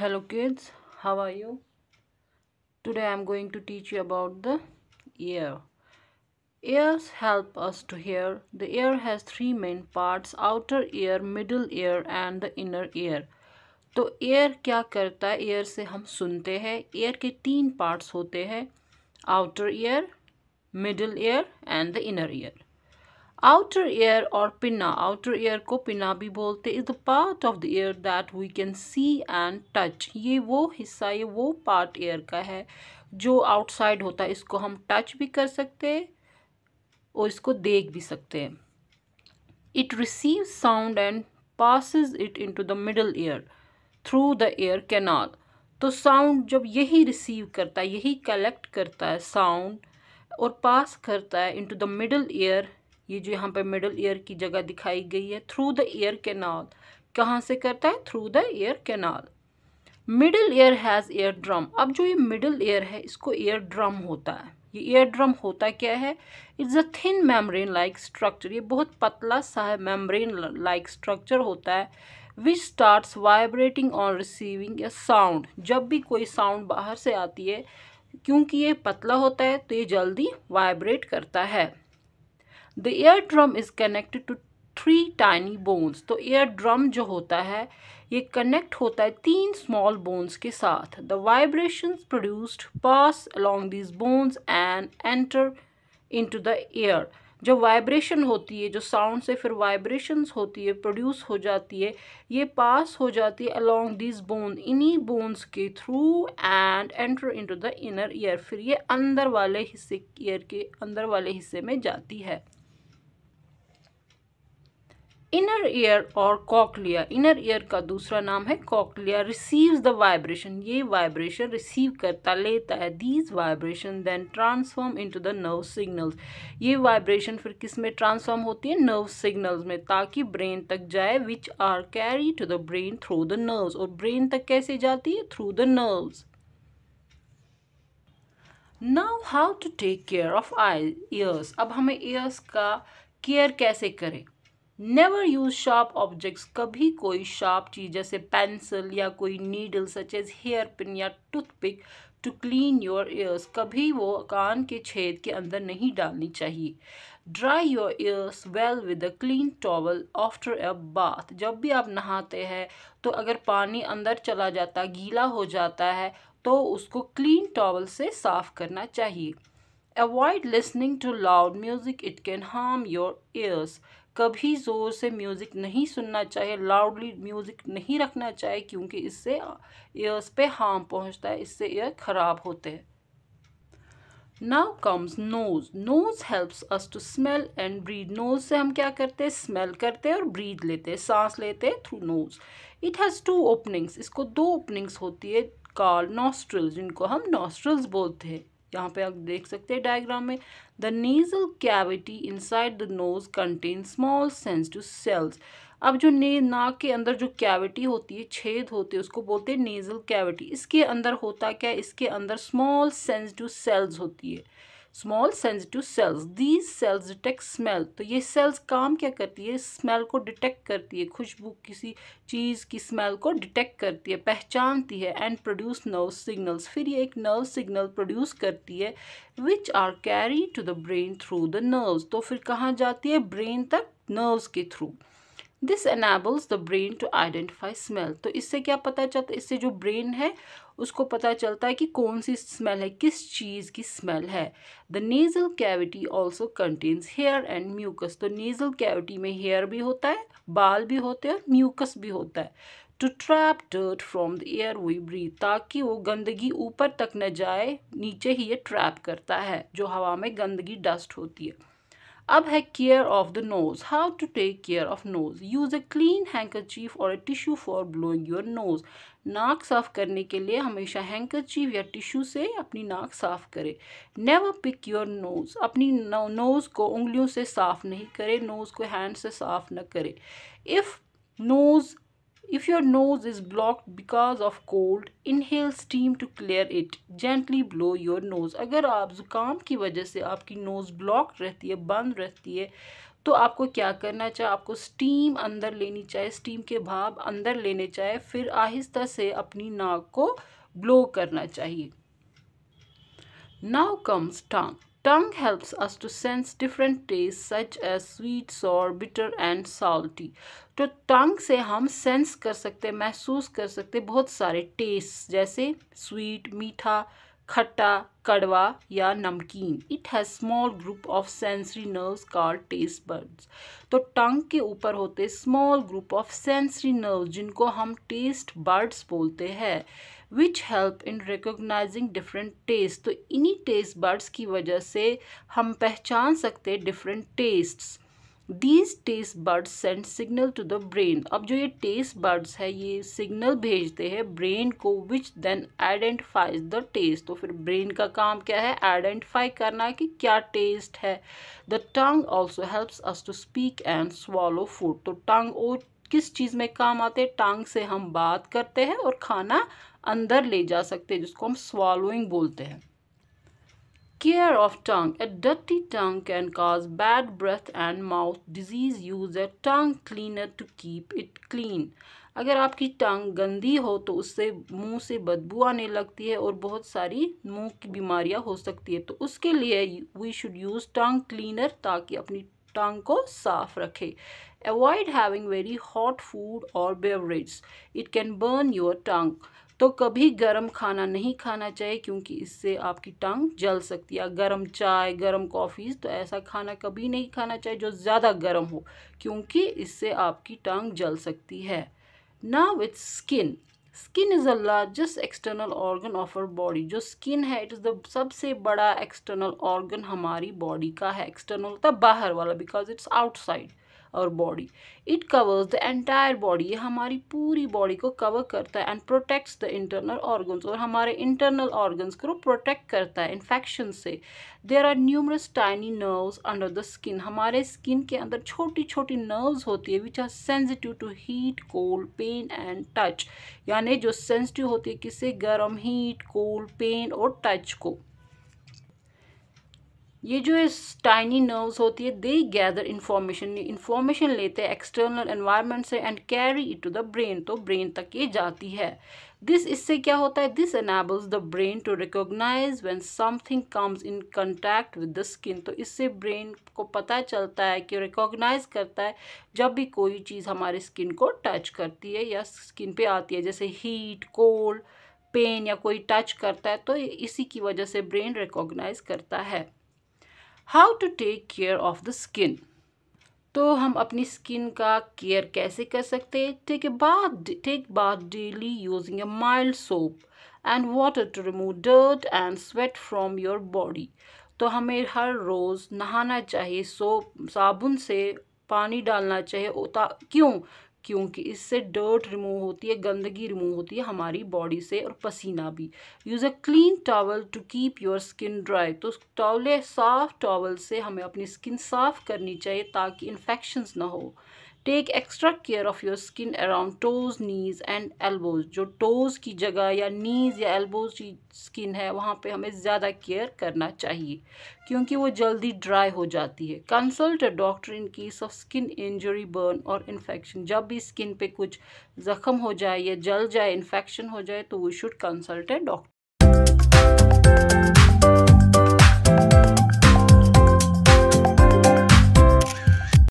Hello kids, how are you? Today I am going to teach you about the ear. Ears help us to hear. The ear has three main parts: outer ear, middle ear and the inner ear. तो ear क्या करता है? ear से हम सुनते हैं. ear के तीन parts होते हैं: outer ear, middle ear and the inner ear. Outer ear और पिन्ना, आउटर ईयर को पिन्ना भी बोलते, is the part of the ear that we can see and touch. ये वो हिस्सा, ये वो पार्ट ईयर का है जो आउटसाइड होता है. इसको हम टच भी कर सकते हैं और इसको देख भी सकते हैं. It receive sound and passes it into the middle ear through the ear canal. तो साउंड जब यही रिसीव करता है, यही कलेक्ट करता है साउंड और पास करता है इनटू द मिडल ईयर. ये जो यहाँ पे मिडल ईयर की जगह दिखाई गई है, थ्रू द ईयर कैनाल. कहाँ से करता है? Through the ear canal. Middle ear has ear drum. अब जो ये मिडल ईयर है इसको ईयर ड्रम होता है. ये ईयर ड्रम होता क्या है? It's a thin membrane like structure. ये बहुत पतला सा है, मेम्ब्रेन लाइक स्ट्रक्चर होता है. विच starts vibrating on receiving A sound. जब भी कोई साउंड बाहर से आती है, क्योंकि ये पतला होता है तो ये जल्दी वाइब्रेट करता है. The ear drum is connected to three tiny bones. तो ईयर ड्रम जो होता है ये कनेक्ट होता है तीन स्मॉल बोन्स के साथ. The vibrations produced pass along these bones and enter into the year. जो वाइब्रेशन होती है, जो साउंड से फिर वाइब्रेशंस होती है, प्रोड्यूस हो जाती है, ये पास हो जाती है अलोंग दिस बोन, इन्हीं बोन्स के through and enter into the inner ear. फिर ये अंदर वाले हिस्से, ईयर के अंदर वाले हिस्से में जाती है. इनर ईयर और कॉकलिया. इनर ईयर का दूसरा नाम है कॉकलिया. Receives the vibration. ये वाइब्रेशन रिसीव करता, लेता है. These vibration then transform into the nerve signals. ये वाइब्रेशन फिर किस में ट्रांसफॉर्म होती है? नर्व सिग्नल्स में, ताकि ब्रेन तक जाए. Which are carry to the brain through the nerves. और ब्रेन तक कैसे जाती है? Through the nerves. Now how to take care of eye ears. अब हमें ईयर्स का केयर कैसे करें? Never use sharp objects. कभी कोई शार्प चीज जैसे पेंसिल या कोई needle such as hair pin या toothpick to clean your ears. कभी वो कान के छेद के अंदर नहीं डालनी चाहिए. Dry your ears well with a clean towel after a bath. जब भी आप नहाते हैं तो अगर पानी अंदर चला जाता, गीला हो जाता है, तो उसको क्लीन टॉवल से साफ करना चाहिए. Avoid listening to loud music, it can harm your ears. कभी ज़ोर से म्यूज़िक नहीं सुनना चाहिए, लाउडली म्यूज़िक नहीं रखना चाहिए, क्योंकि इससे ईयर्स पे हार्म पहुंचता है, इससे ईयर ख़राब होते हैं. Now comes nose. Nose helps us to smell and breathe. Nose से हम क्या करते हैं? स्मेल करते हैं और ब्रीथ लेते हैं, सांस लेते हैं through nose. It has two openings. इसको दो ओपनिंग्स होती है, कॉल्ड नॉस्ट्रल्स, जिनको हम नॉस्ट्रल्स बोलते हैं. यहाँ पे आप देख सकते हैं डायग्राम में. The nasal cavity inside the nose contain small sensitive sales. अब जो नाक के अंदर जो कैविटी होती है, छेद होते हैं, उसको बोलते हैं नेजल कैविटी. इसके अंदर होता क्या है? इसके अंदर स्मॉल सेंसिटिव सेल्स होती है. Small sensitive sales, these cells detect smell. तो ये सेल्स काम क्या करती है? स्मेल को डिटेक्ट करती है, खुशबू, किसी चीज़ की स्मेल को डिटेक्ट करती है, पहचानती है. And produce nerve signals. फिर ये एक नर्व सिग्नल प्रोड्यूस करती है which are carry to the brain through the nerves. तो फिर कहाँ जाती है? ब्रेन तक, नर्व्स के through. This enables the brain to identify smell. तो इससे क्या पता चलता है? इससे जो ब्रेन है उसको पता चलता है कि कौन सी स्मेल है, किस चीज़ की स्मेल है. The nasal cavity also contains hair and mucus. तो नेजल कैविटी में हेयर भी होता है, बाल भी होते हैं और म्यूकस भी होता है. To trap dirt from the air we breathe. ताकि वो गंदगी ऊपर तक न जाए, नीचे ही ये ट्रैप करता है, जो हवा में गंदगी, डस्ट होती है. अब है care of the nose. How to take care of nose. Use a clean handkerchief और a tissue for blowing your nose. नाक साफ करने के लिए हमेशा हैंकरचीफ या टिश्यू से अपनी नाक साफ करें. Never pick your nose. अपनी नोज को उंगलियों से साफ नहीं करें, नोज को हैंड से साफ न करें. If nose If your nose is blocked because of cold, inhale steam to clear it. Gently blow your nose. अगर आप जुकाम की वजह से आपकी नोज़ ब्लॉक रहती है, बंद रहती है, तो आपको क्या करना चाहिए, आपको स्टीम अंदर लेनी चाहिए, स्टीम के भाप अंदर लेने चाहिए, फिर आहिस्ता से अपनी नाक को ब्लो करना चाहिए। Now comes tongue. Tongue helps us to sense different tastes such as sweet, sour, bitter and salty. तो टंग से हम सेंस कर सकते हैं, महसूस कर सकते हैं बहुत सारे टेस्ट, जैसे स्वीट मीठा, खट्टा, कड़वा या नमकीन। It has small group of sensory nerves called taste buds. तो टंग के ऊपर होते small group of sensory nerves जिनको हम टेस्ट बर्ड्स बोलते हैं, which help in recognising different taste. तो इन्हीं टेस्ट बर्ड्स की वजह से हम पहचान सकते हैं different tastes. These taste buds send signal to the brain. अब जो ये टेस्ट बर्ड्स है ये सिग्नल भेजते हैं ब्रेन को, which then identifies the taste. तो फिर ब्रेन का काम क्या है, आइडेंटिफाई करना कि क्या टेस्ट है। The tongue also helps us to speak and swallow food. तो टंग और किस चीज़ में काम आते हैं, टंग से हम बात करते हैं और खाना अंदर ले जा सकते हैं, जिसको हम swallowing बोलते हैं। Care of tongue. A dirty tongue can cause bad breath and mouth disease. Use a tongue cleaner to keep it clean. अगर आपकी टंग गंदी हो तो उससे मुंह से बदबू आने लगती है और बहुत सारी मुंह की बीमारियां हो सकती है। तो उसके लिए we should use tongue cleaner ताकि अपनी टंग को साफ रखे। Avoid having very hot food or beverage. It can burn your tongue. तो कभी गर्म खाना नहीं खाना चाहिए क्योंकि इससे आपकी टंग जल सकती है। गर्म चाय, गर्म कॉफ़ी, तो ऐसा खाना कभी नहीं खाना चाहिए जो ज़्यादा गर्म हो, क्योंकि इससे आपकी टंग जल सकती है। Now with skin. Skin is the largest external organ of our body. जो स्किन है इट इज़ द सबसे बड़ा एक्सटर्नल ऑर्गन हमारी बॉडी का है। एक्सटर्नल होता है बाहर वाला, बिकॉज इट्स आउटसाइड और body. It covers the entire body. ये हमारी पूरी बॉडी को कवर करता है and protects the internal organs, और हमारे इंटरनल ऑर्गन्स को प्रोटेक्ट करता है इन्फेक्शन से। There are numerous tiny nerves under the skin. हमारे स्किन के अंदर छोटी छोटी नर्व्स होती है which are sensitive to heat, cold, pain and touch. यानी जो सेंसिटिव होती है किससे, गर्म, हीट, कोल्ड, पेन और टच को। ये जो टाइनी नर्व्स होती है दे गैदर इंफॉर्मेशन लेते हैं एक्सटर्नल एनवायरनमेंट से and carry it to the brain. तो ब्रेन तक ये जाती है। इससे क्या होता है, this enables the brain to recognise when something comes in contact with the skin. तो इससे ब्रेन को पता चलता है कि रिकॉग्नाइज करता है जब भी कोई चीज़ हमारे स्किन को टच करती है या स्किन पे आती है, जैसे हीट, कोल्ड, पेन या कोई टच करता है, तो इसी की वजह से ब्रेन रिकॉग्नाइज करता है। How to take care of the skin. तो हम अपनी स्किन का केयर कैसे कर सकते हैं, take bath daily using a mild soap and water to remove dirt and sweat from your body. तो हमें हर रोज़ नहाना चाहिए, साबुन से पानी डालना चाहिए। क्योंकि इससे डर्ट रिमूव होती है, गंदगी रिमूव होती है हमारी बॉडी से, और पसीना भी। Use a clean towel to keep your skin dry. तो साफ टॉवल से हमें अपनी स्किन साफ करनी चाहिए ताकि इन्फेक्शंस ना हो। Take extra care of your skin around toes, knees and elbows. जो टोज़ की जगह या नीज़ या एल्बोज की स्किन है वहाँ पे हमें ज़्यादा केयर करना चाहिए क्योंकि वो जल्दी ड्राई हो जाती है। Consult a doctor in case of skin injury, burn और इन्फेक्शन। जब भी स्किन पे कुछ ज़ख्म हो जाए या जल जाए, इन्फेक्शन हो जाए, तो we should consult a doctor.